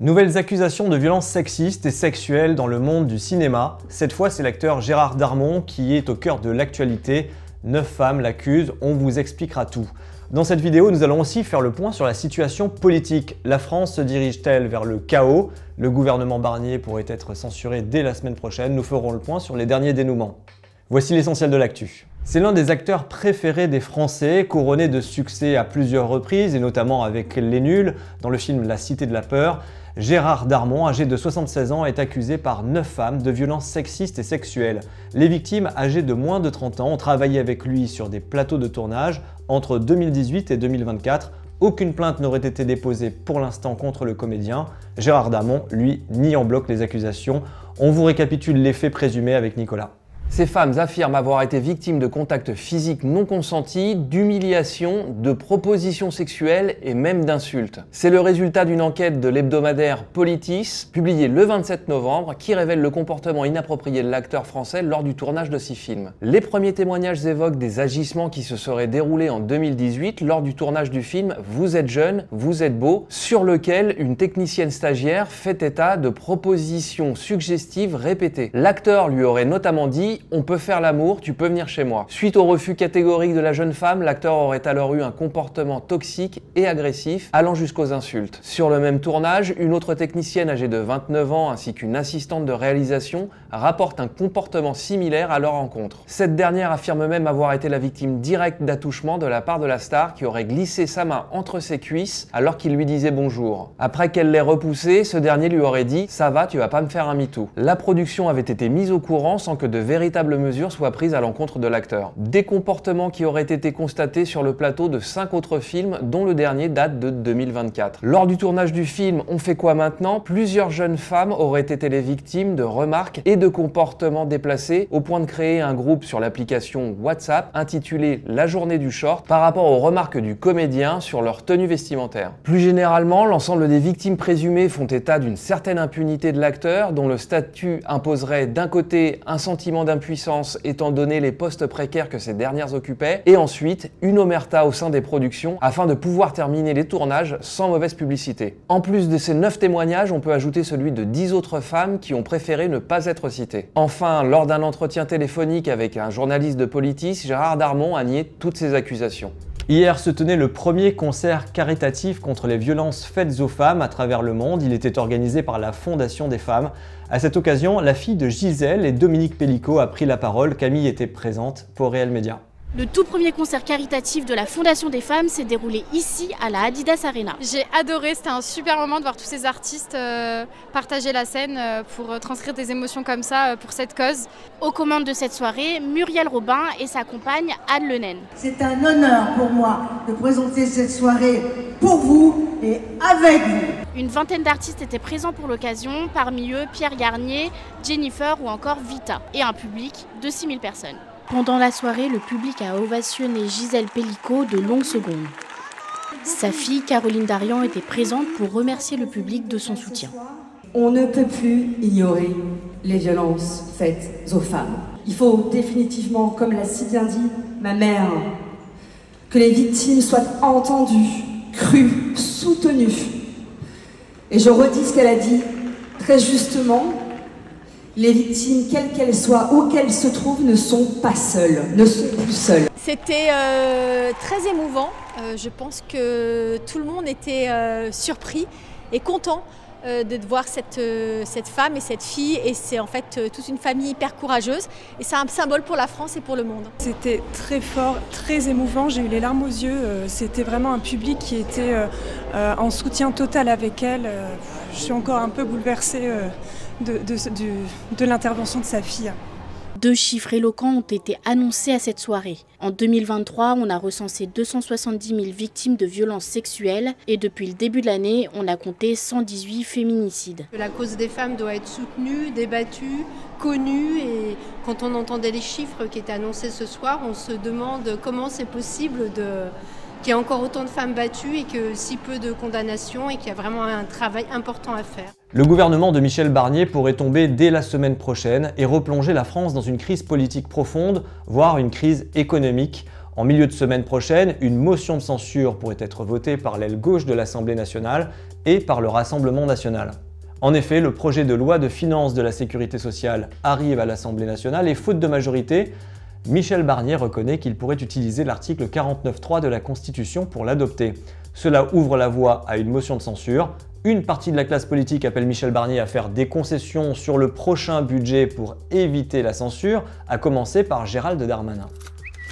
Nouvelles accusations de violences sexistes et sexuelles dans le monde du cinéma. Cette fois, c'est l'acteur Gérard Darmon qui est au cœur de l'actualité. 9 femmes l'accusent, on vous expliquera tout. Dans cette vidéo, nous allons aussi faire le point sur la situation politique. La France se dirige-t-elle vers le chaos? Le gouvernement Barnier pourrait être censuré dès la semaine prochaine. Nous ferons le point sur les derniers dénouements. Voici l'essentiel de l'actu. C'est l'un des acteurs préférés des Français, couronné de succès à plusieurs reprises, et notamment avec Les Nuls, dans le film La Cité de la Peur. Gérard Darmon, âgé de 76 ans, est accusé par 9 femmes de violences sexistes et sexuelles. Les victimes, âgées de moins de 30 ans, ont travaillé avec lui sur des plateaux de tournage entre 2018 et 2024. Aucune plainte n'aurait été déposée pour l'instant contre le comédien. Gérard Darmon, lui, nie en bloc les accusations. On vous récapitule les faits présumés avec Nicolas. Ces femmes affirment avoir été victimes de contacts physiques non consentis, d'humiliations, de propositions sexuelles et même d'insultes. C'est le résultat d'une enquête de l'hebdomadaire Politis, publiée le 27 novembre, qui révèle le comportement inapproprié de l'acteur français lors du tournage de 6 films. Les premiers témoignages évoquent des agissements qui se seraient déroulés en 2018 lors du tournage du film Vous êtes jeune, vous êtes beau, sur lequel une technicienne stagiaire fait état de propositions suggestives répétées. L'acteur lui aurait notamment dit « On peut faire l'amour, tu peux venir chez moi ». Suite au refus catégorique de la jeune femme, l'acteur aurait alors eu un comportement toxique et agressif, allant jusqu'aux insultes. Sur le même tournage, une autre technicienne âgée de 29 ans ainsi qu'une assistante de réalisation rapportent un comportement similaire à leur rencontre. Cette dernière affirme même avoir été la victime directe d'attouchements de la part de la star qui aurait glissé sa main entre ses cuisses alors qu'il lui disait bonjour. Après qu'elle l'ait repoussé, ce dernier lui aurait dit « Ça va, tu vas pas me faire un MeToo ». La production avait été mise au courant sans que de véritables mesures soient prises à l'encontre de l'acteur. Des comportements qui auraient été constatés sur le plateau de 5 autres films, dont le dernier date de 2024. Lors du tournage du film On fait quoi maintenant, plusieurs jeunes femmes auraient été les victimes de remarques et de comportements déplacés, au point de créer un groupe sur l'application WhatsApp intitulé La journée du short par rapport aux remarques du comédien sur leur tenue vestimentaire. Plus généralement, l'ensemble des victimes présumées font état d'une certaine impunité de l'acteur, dont le statut imposerait d'un côté un sentiment d'impunité étant donné les postes précaires que ces dernières occupaient, et ensuite une omerta au sein des productions afin de pouvoir terminer les tournages sans mauvaise publicité. En plus de ces 9 témoignages, on peut ajouter celui de 10 autres femmes qui ont préféré ne pas être citées. Enfin, lors d'un entretien téléphonique avec un journaliste de Politis, Gérard Darmon a nié toutes ces accusations. Hier se tenait le premier concert caritatif contre les violences faites aux femmes à travers le monde. Il était organisé par la Fondation des femmes. À cette occasion, la fille de Gisèle et Dominique Pellicot a pris la parole. Camille était présente pour Réel Média. Le tout premier concert caritatif de la Fondation des femmes s'est déroulé ici à la Adidas Arena. J'ai adoré, c'était un super moment de voir tous ces artistes partager la scène pour transcrire des émotions comme ça pour cette cause. Aux commandes de cette soirée, Muriel Robin et sa compagne Anne Lenen. C'est un honneur pour moi de présenter cette soirée pour vous et avec vous. Une vingtaine d'artistes étaient présents pour l'occasion, parmi eux Pierre Garnier, Jennifer ou encore Vita, et un public de 6000 personnes. Pendant la soirée, le public a ovationné Gisèle Pellicot de longues secondes. Sa fille, Caroline Darian, était présente pour remercier le public de son soutien. On ne peut plus ignorer les violences faites aux femmes. Il faut définitivement, comme l'a si bien dit ma mère, que les victimes soient entendues, crues, soutenues. Et je redis ce qu'elle a dit très justement. Les victimes, quelles qu'elles soient, où qu'elles se trouvent, ne sont pas seules, ne sont plus seules. C'était très émouvant. Je pense que tout le monde était surpris et content de voir cette femme et cette fille. Et c'est en fait toute une famille hyper courageuse. Et c'est un symbole pour la France et pour le monde. C'était très fort, très émouvant. J'ai eu les larmes aux yeux. C'était vraiment un public qui était en soutien total avec elle. Je suis encore un peu bouleversée de l'intervention de sa fille. 2 chiffres éloquents ont été annoncés à cette soirée. En 2023, on a recensé 270 000 victimes de violences sexuelles et depuis le début de l'année, on a compté 118 féminicides. La cause des femmes doit être soutenue, débattue, connue, et quand on entendait les chiffres qui étaient annoncés ce soir, on se demande comment c'est possible qu'il y ait encore autant de femmes battues et que si peu de condamnations et qu'il y a vraiment un travail important à faire. Le gouvernement de Michel Barnier pourrait tomber dès la semaine prochaine et replonger la France dans une crise politique profonde, voire une crise économique. En milieu de semaine prochaine, une motion de censure pourrait être votée par l'aile gauche de l'Assemblée nationale et par le Rassemblement national. En effet, le projet de loi de finances de la sécurité sociale arrive à l'Assemblée nationale et faute de majorité, Michel Barnier reconnaît qu'il pourrait utiliser l'article 49.3 de la Constitution pour l'adopter. Cela ouvre la voie à une motion de censure. Une partie de la classe politique appelle Michel Barnier à faire des concessions sur le prochain budget pour éviter la censure, à commencer par Gérald Darmanin.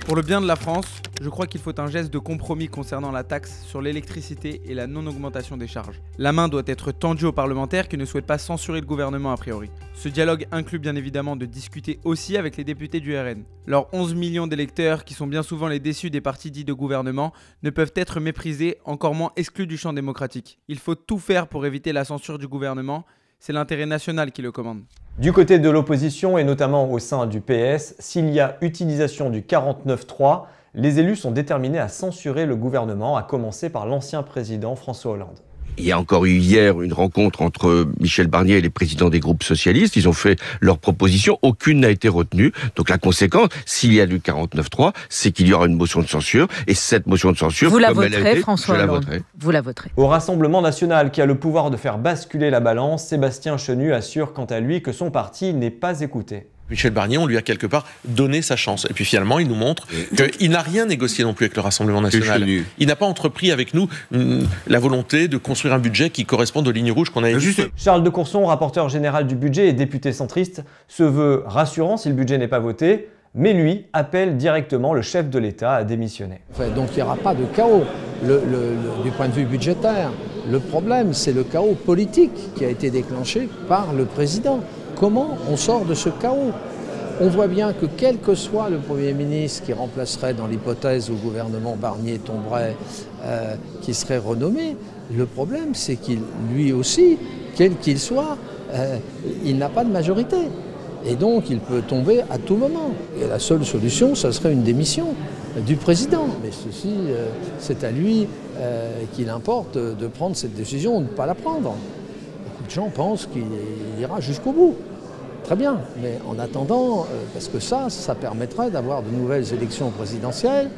Pour le bien de la France, je crois qu'il faut un geste de compromis concernant la taxe sur l'électricité et la non-augmentation des charges. La main doit être tendue aux parlementaires qui ne souhaitent pas censurer le gouvernement a priori. Ce dialogue inclut bien évidemment de discuter aussi avec les députés du RN. Leurs 11 millions d'électeurs, qui sont bien souvent les déçus des partis dits de gouvernement, ne peuvent être méprisés, encore moins exclus du champ démocratique. Il faut tout faire pour éviter la censure du gouvernement. C'est l'intérêt national qui le commande. Du côté de l'opposition et notamment au sein du PS, s'il y a utilisation du 49.3, les élus sont déterminés à censurer le gouvernement, à commencer par l'ancien président François Hollande. Il y a encore eu hier une rencontre entre Michel Barnier et les présidents des groupes socialistes. Ils ont fait leurs propositions. Aucune n'a été retenue. Donc la conséquence, s'il y a du 49.3, c'est qu'il y aura une motion de censure. Et cette motion de censure, vous la comme voterez, elle a été, François je la Hollande. voterai. Vous la voterez. Au Rassemblement national, qui a le pouvoir de faire basculer la balance, Sébastien Chenu assure quant à lui que son parti n'est pas écouté. Michel Barnier, on lui a quelque part donné sa chance. Et puis finalement, il nous montre qu'il n'a rien négocié non plus avec le Rassemblement national. Il n'a pas entrepris avec nous la volonté de construire un budget qui corresponde aux lignes rouges qu'on a édictées. Charles de Courson, rapporteur général du budget et député centriste, se veut rassurant si le budget n'est pas voté, mais lui appelle directement le chef de l'État à démissionner. Donc il n'y aura pas de chaos du point de vue budgétaire. Le problème, c'est le chaos politique qui a été déclenché par le président. Comment on sort de ce chaos? On voit bien que quel que soit le Premier ministre qui remplacerait dans l'hypothèse où le gouvernement Barnier tomberait, qui serait renommé, le problème c'est qu'il, lui aussi, quel qu'il soit, il n'a pas de majorité. Et donc il peut tomber à tout moment. Et la seule solution, ce serait une démission du président. Mais ceci, c'est à lui qu'il importe de prendre cette décision ou de ne pas la prendre. Beaucoup de gens pensent qu'il ira jusqu'au bout. Très bien, mais en attendant, parce que ça permettrait d'avoir de nouvelles élections présidentielles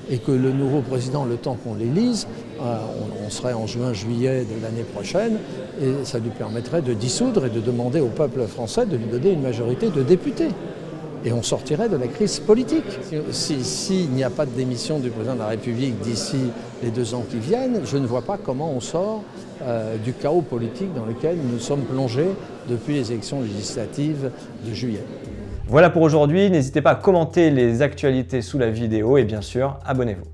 et que le nouveau président, le temps qu'on l'élise, on serait en juin-juillet de l'année prochaine, et ça lui permettrait de dissoudre et de demander au peuple français de lui donner une majorité de députés. Et on sortirait de la crise politique. S'il n'y a pas de démission du président de la République d'ici les 2 ans qui viennent, je ne vois pas comment on sort du chaos politique dans lequel nous sommes plongés depuis les élections législatives de juillet. Voilà pour aujourd'hui, n'hésitez pas à commenter les actualités sous la vidéo et bien sûr, abonnez-vous.